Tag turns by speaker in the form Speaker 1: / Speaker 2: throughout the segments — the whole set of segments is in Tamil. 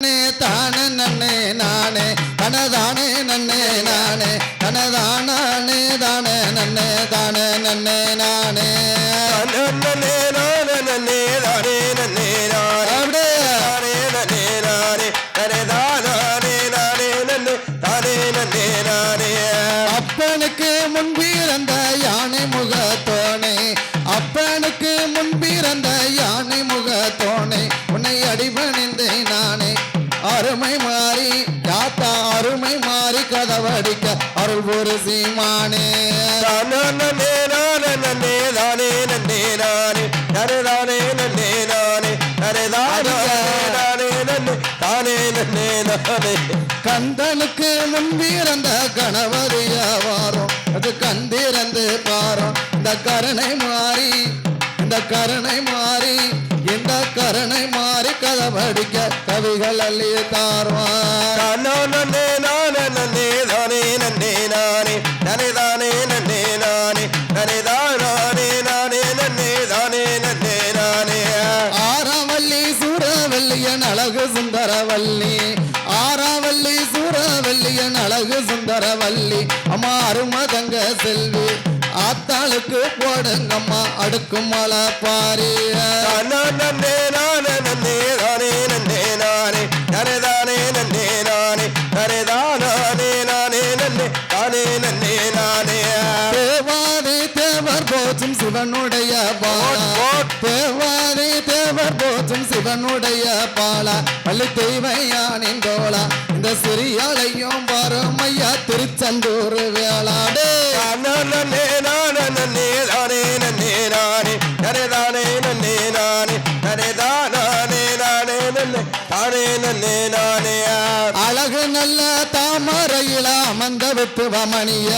Speaker 1: தானே நன்னே நானே தனதானே நன்னே நானே தனதானே தானே நன்னே தானே நன்னே நானே
Speaker 2: நன்னே நானே நன்னே தானே நன்னே நானே அப்படியே நன்னே நானே தனே தானே நானே நன்னே தானே நன்னே நானே
Speaker 1: அப்பனுக்கு முன்பிறந்த யானை முகத்தோனே அப்பனுக்கு முன்பிறந்த யானை முகத்தோனே உன்னை அடிபணிந்தேன் நானே அருமை மாறி யாத்தா அருமை மாறி கதவடிக்க அருள் ஒரு சீமானே
Speaker 2: நன்னே நானே நன்னே தானே நன்னே நானே தனே தானே நன்னே நானே தனே தானே நானே நன்னே தானே நன்னே நானே
Speaker 1: கந்தனுக்கு முன்பிறந்த கணவதிய வாரம் அது கந்திறந்து பாரம் இந்த கருணை மாறி இந்த கருணை மாறி இந்த கருணை மாறி கதவடிக்க கவிகள் அள்ளி தாருவான்
Speaker 2: நன்னே நானே நன்னே தானே நன்னே நானே தனே தானே நன்னே நானே தனே தானே நானே நன்னே தானே நன்னே நானே
Speaker 1: ஆறாவல்லி சூரவல்லியன் அழகு சுந்தரவல்லி ஆறாவல்லி சூரவல்லியன் அழகு சுந்தரவல்லி அம்மா அருமதங்க செல்வி ஆத்தாளுக்கு போடுங்கம்மா அடுக்கும் மலை பாரி
Speaker 2: நன்னே நானே நன்னே தானே நன்னே நானே தனே தானே நன்னே நானே தனே தானே நானே நன்னே தானே நன்னே நானே
Speaker 1: தேவாதி தேவர் போற்றும் சிவனுடைய பாலா தேவாதி தேவர் போற்றும் சிவனுடைய பாலா பள்ளி தெய்வையானின் தோளா இந்த சிறியாலையும் வறுமையா திருச்செந்தூர் வேளாடே
Speaker 2: நன்னே நானே நன்னே தானே நன்னே நானே தனே தானே நன்னே நானே தனே தானே நானே நன்னே தானே நன்னே நானே
Speaker 1: அழகு நல்ல தாமரையில அமர்ந்த வித்துவமணிய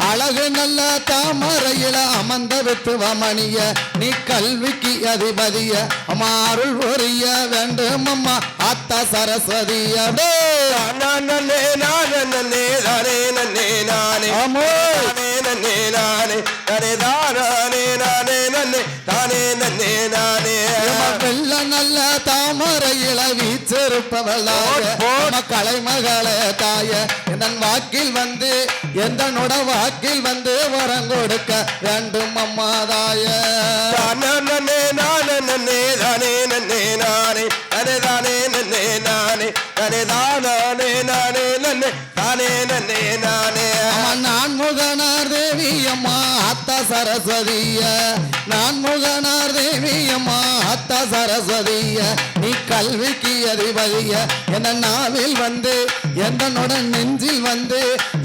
Speaker 1: அழகு நல்ல தாமரையில அமர்ந்த வித்துவமணிய நீ கல்விக்கு அதிபதிய அம்மா அருள் புரிய வேண்டும் அம்மா ஆத்தா சரஸ்வதியடே
Speaker 2: நன்னே நானே நன்னே தானே நன்னே நானே
Speaker 1: அமோ
Speaker 2: தானே நன்னே நானே தனே தானே நானே நன்னே தானே நன்னே நானே
Speaker 1: வெள்ள நல்ல தாமரையில வீச்சிருப்பவளாக கலைமகளே தாய என் வாக்கில் வந்து எந்தனோட வாக்கில் வந்து வரம் கொடுக்க வேண்டும் அம்மா தாய
Speaker 2: நன்னே நானே நன்னே தானே நன்னே நானே தனே தானே நன்னே நானே தனே தானே நானே நன்னே தானே நன்னே நானே
Speaker 1: நான் முகனார் தேவி அம்மா அத்தா சரஸ்வதிய நான் முகனார் தேவி அம்மா அத்தா சரஸ்வதிய நீ கல்விக்கு அதிபதிய என் நாவில் வந்து எந்தனுடன் நெஞ்சில் வந்து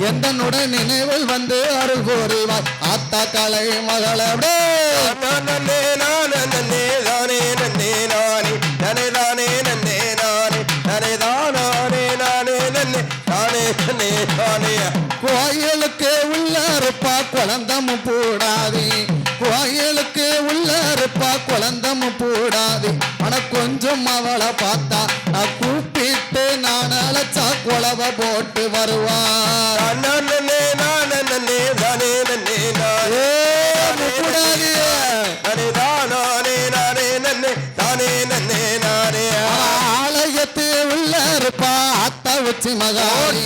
Speaker 1: எந்தனுடன் நினைவில் வந்து அருள் கூறிவார் ஆத்தா கலை மகளே
Speaker 2: நன்னே நானே நன்னே தானே நன்னே நானே தனே தானே நன்னே நானே தனே தானே நானே நன்னே தானே நன்னே தானே
Speaker 1: கோயிலுக்கு உள்ள இருப்பா குழந்தமும் போடாது கோயிலுக்கு உள்ள இருப்பா குழந்தமும் போடாது ஆனா கொஞ்சம் அவளை பார்த்தா நான் கூப்பிட்டு நான் அழைச்சா குழவ போட்டு வருவான்
Speaker 2: நன்னே நானே நன்னே தானே நன்னே நானே
Speaker 1: கூடாது
Speaker 2: தனே தானே நானே நன்னே தானே நன்னே நானே
Speaker 1: ஆலயத்து உள்ள இருப்பா அத்தா உச்சி மகாளி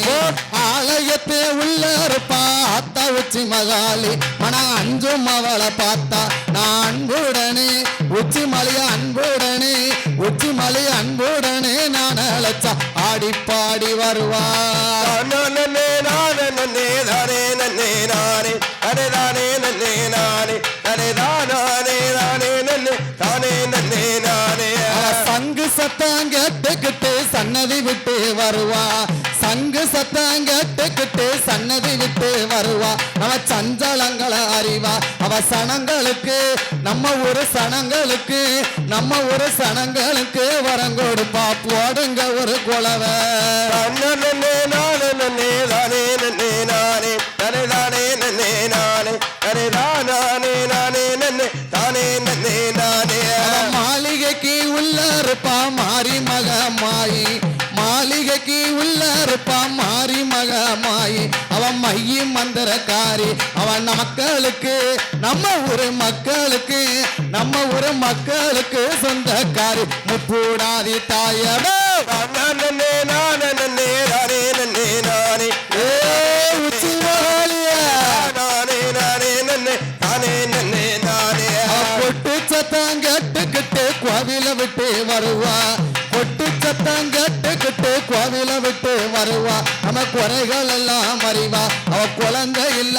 Speaker 1: ஆலயத்து உள்ள இருப்பா அத்தா உச்சி மகாளி மன அஞ்சும் அவளை பார்த்தா நான் அன்புடனே உச்சி மலைய அன்புடனே உச்சி மலை அன்புடனே நான் அழைச்சா ஆடி பாடி வருவா
Speaker 2: நன்னே நானே நன்னே தானே நன்னே நானே தனே தானே நன்னே நானே தனே தானே நானே நன்னே தானே நன்னே நானே
Speaker 1: சங்கு சத்தம் கேட்டுக்கிட்டு சன்னதி விட்டு வருவா சங்கு சத்தம் கேட்டுக்கிட்டு சன்னதி விட்டு வருவா அவ சஞ்சலங்களை அறிவா அவ சனங்களுக்கு நம்ம ஒரு சனங்களுக்கு நம்ம ஒரு சனங்களுக்கு வரம் கொடுப்பா போடுங்க ஒரு குலவை
Speaker 2: நன்னே நானே நன்னே தானே நன்னே நானே தனே தானே நன்னே நானே தனே தானே நானே நன்னே தானே நன்னே நானே
Speaker 1: மாளிகைக்கு உள்ள இருப்பா மாறி மக மாயி மாளிகைக்கு உள்ள இருப்பா மாறி மக மாயி அவன் மையி மந்திரக்காரி அவன் மக்களுக்கு நம்ம ஊரு மக்களுக்கு நம்ம ஊரு மக்களுக்கு சொந்தக்காரி முப்பூடாதி தாயடோ கோவில விட்டு வருவா நம்ம குறைகள் எல்லாம் அறிவா அவ குழந்தை இல்ல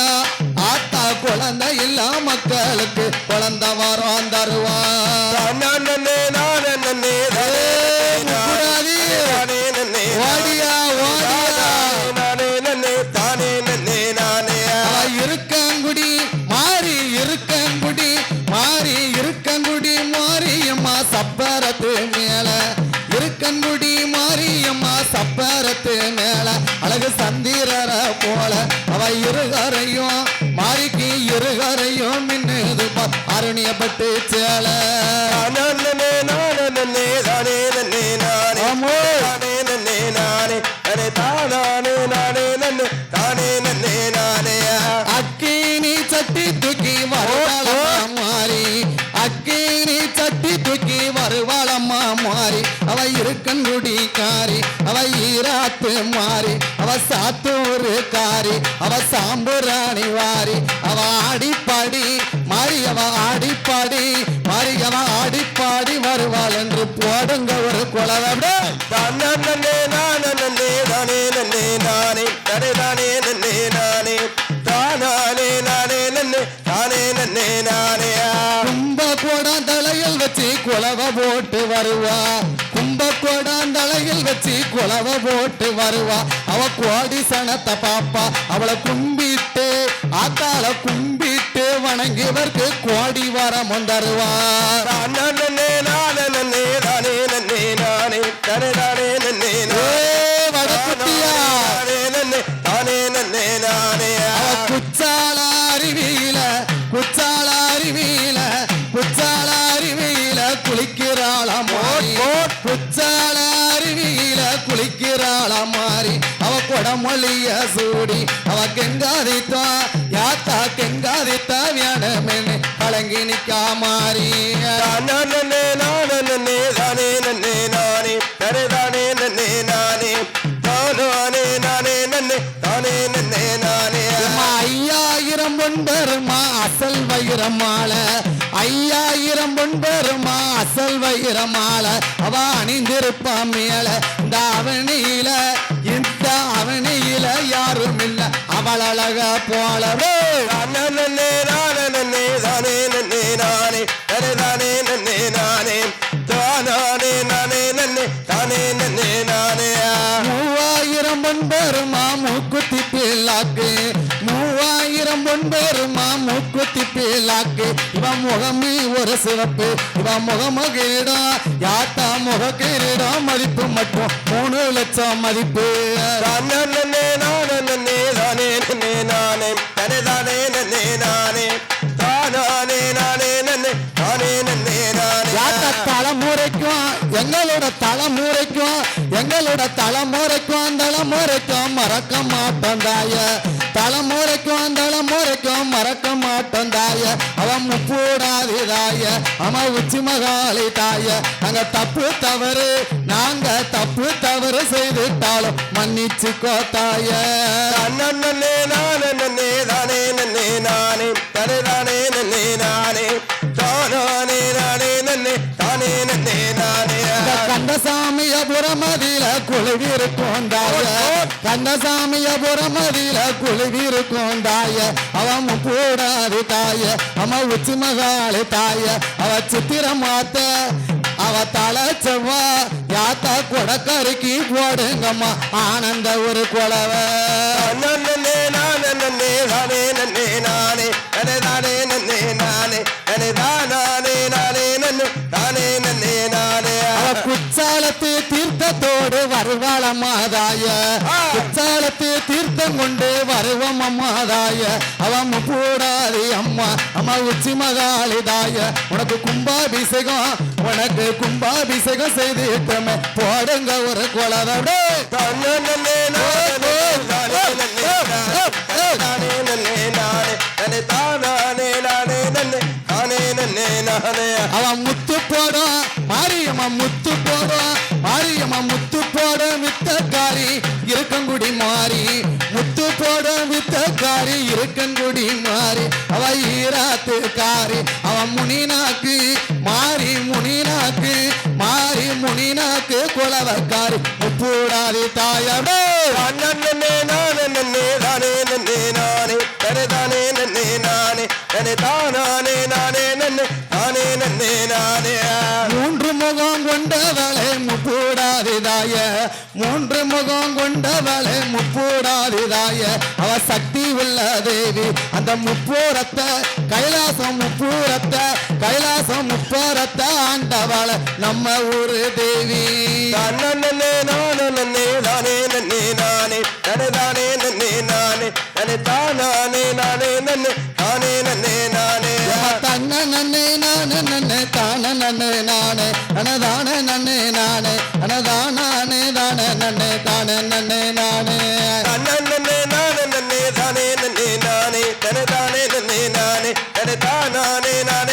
Speaker 1: ஆத்தா குழந்தை இல்ல மக்களுக்கு குழந்தை வரம் தருவா
Speaker 2: நன்னே நானே நன்னே
Speaker 1: முக்குடாதி, ஓடியா ஓடியா
Speaker 2: நானே நன்னே தானே நன்னே நானே
Speaker 1: அவ இருக்கங்குடி மாறி இருக்கங்குடி மாறி இருக்கங்குடி மாரியம்மா சப்பரத்து மேல இருக்கங்குடி மாரியம்மா சப்பரத்து மேல அழகு சந்திரர போல அவ இருகரையும் மாறிக்கு இருகரையும் மின்னுது அருணியப்பட்டு சேல
Speaker 2: நன்னே நானே நன்னே தானே நன்னே நானே தானே நன்னே நானே நன்னே தானே நானே நன்னே தானே நன்னே நானே
Speaker 1: அக்கினி சட்டி தூக்கி வருவாளம்மா மாறி அக்கினி சட்டி தூக்கி வருவாளம்மா மாறி அவ இருக்கன்குடி காரி அவ ஈராத்து மாறி அவ சாத்தூரு காரி அவ சாம்புராணி வாரி அவ ஆடிப்பாடி மாறி அவ ஆடிப்பாடி மாறி அவ ஆடிப்பாடி வருவாள் என்று போடுங்க ஒரு குளவட
Speaker 2: நன்னே நானே நன்னே தானே நன்னே நானே தடே தானே நன்னே நானே தானே நானே நன்னே தானே நன்னே நானே
Speaker 1: கும்பகோடம் தலையில் வச்சு குலவ போட்டு வருவா கும்பகோடம் தலையில் வச்சு குலவ போட்டு வருவா அவ கோடி சனத்தை பாப்பா அவளை கும்பிட்டு ஆத்தாள கும்பிட்டு வணங்கியவர்க்கு கோடி வரம் தருவா
Speaker 2: நன்னே நானே நன்னே தானே நன்னே நானே தடே தானே நன்னே
Speaker 1: வடக்குட்டியா
Speaker 2: நானே நன்னே தானே நன்னே நானே
Speaker 1: குச்சால அருவியில குச்சால அருவியில குச்சால அருவியில குளிக்கிறாளா மாறி குச்சால அருவியில குளிக்கிறாளா மாறி அவ கொடமொழிய சூடி அவ கெங்காதித்தா யாத்தா கெங்காதித்தா வேணுமென்னு கலங்கி நிக்கா மாறி
Speaker 2: நன்னே நானே நன்னே தானே நன்னே நானே தடே தானே நன்னே நானே தானே நானே நன்னே தானே நன்னே நானே
Speaker 1: அம்மா 5000 பொன்பெருமா அசல் வைரமால 5000 பொன்பெருமா அசல் வைரமால அவ அணிந்திருப்பா மேல இந்த அவனியில இந்த அவனியில யாரும் இல்ல அவள் அழக போலவே
Speaker 2: நன்னே நானே நன்னே தானே நன்னே நானே தடே தானே நன்னே நானே தானே நானே நன்னே தானே நன்னே நானே
Speaker 1: 3000 பொன்பெருமா மூக்குத்தி பிள்ளாக்கு 3000 பொன்பெருமா மூக்குத்தி பிள்ளாக்கு இவ முகமே ஒரு சிவப்பு இவ முகம கிரீடம் யாத்தா முக கிரீடம் மதிப்பு மட்டும் 3 லட்சம் மதிப்பு
Speaker 2: நன்னே நானே நன்னே தானே நன்னே நானே தடே தானே நன்னே நானே தானே நானே நன்னே தானே நன்னே நானே
Speaker 1: யாத்த தலைமுறைக்கும் எங்களோட தலைமுறைக்கும் எங்களோட தலைமுறைக்கும் தலைமுறைக்கும் மறக்க மாட்டோம் தாய தலைமுறைக்கும் தலைமுறைக்கும் மறக்க மாட்டோம் தாய அவன் முப்பூடாதி தாய அவன் உச்சி மகாளி தாய நாங்க தப்பு தவறு செய்துட்டாலும் மன்னிச்சுக்கோ தாய
Speaker 2: நன்னே நானே நன்னே தானே நன்னே நானே தடே தானே நன்னே நானே தானே நானே நன்னே தானே நன்னே நானே
Speaker 1: கந்தசாமியபுரமதியில குழுவிருக்கும் தாய கந்தசாமியபுரமதியில குழுவிருக்கும் தாய அவன் போடாது தாய அவன் உச்சி மகாளி தாய அவ சித்திர மாத்த அவ தலை செவ்வா யாத்தா கொடக்கருக்கி போடுங்கம்மா ஆனந்த ஒரு குலவை
Speaker 2: நன்னே நானே நன்னே தானே நன்னே நானே தடே தானே நன்னே நானே தடே தானே நானே நன்னே தானே நன்னே நானே
Speaker 1: குச்சாலத்து தீர்த்தத்தோடு வருவாள் அம்மாதாய குச்சாலத்து தீர்த்தம் கொண்டு வருவோம் அம்மாதாய அவன் போடாது அம்மா அம்மா உச்சி மகாளிதாய உனக்கு கும்பாபிஷேகம் உனக்கு கும்பாபிஷேகம் செய்துட்டமே போடுங்க ஒரு குலதோட
Speaker 2: நன்னே நானே தானே நன்னே தானே நன்னே நானே தடே தானே நானே நன்னே தானே நன்னே நானே
Speaker 1: அவன் முத்து போடும் மாரியம்மா முத்து போடும் மாரியம்மா முத்து போடும் வித்தக்காரி இருக்கங்குடி மாறி முத்து போடும் வித்தக்காரி இருக்கங்குடி மாறி அவ ஈராத்து காரி அவன் முனிநாக்கு மாறி முனிநாக்கு மாறி முனிநாக்கு குல முத்தவக்காரி முப்பூடாதி தாயமே
Speaker 2: நன்னே நானே நன்னே தானே நன்னே நானே தனே தானே நன்னே நானே தனே தானே நானே நன்னே தானே நன்னே நானே
Speaker 1: மூன்று முகம் கொண்டவளே முப்பூடாதிதாய மூன்று முகம் கொண்டவளே முப்பூடாதிதாய அவ சக்தி உள்ள தேவி அந்த முப்பூரத்தை கைலாசம் முப்பூரத்தை கைலாசம் முப்பூரத்தை ஆண்டவள நம்ம ஊரு தேவி
Speaker 2: நன்னே நானே நன்னே தானே நன்னே நானே தனே தானே நன்னே நானே தனே தானே நானே நன்னே தானே நன்னே நானே
Speaker 1: தன்ன நன்னே நானே நன்னே தான நன்னே நானே அனதான நன்னே நானே அனதானே தானே நன்னே தானே நன்னே நானே
Speaker 2: நன்னே நானே நன்னே தானே நன்னே நானே தனே தானே நன்னே நானே தனே தானே நானே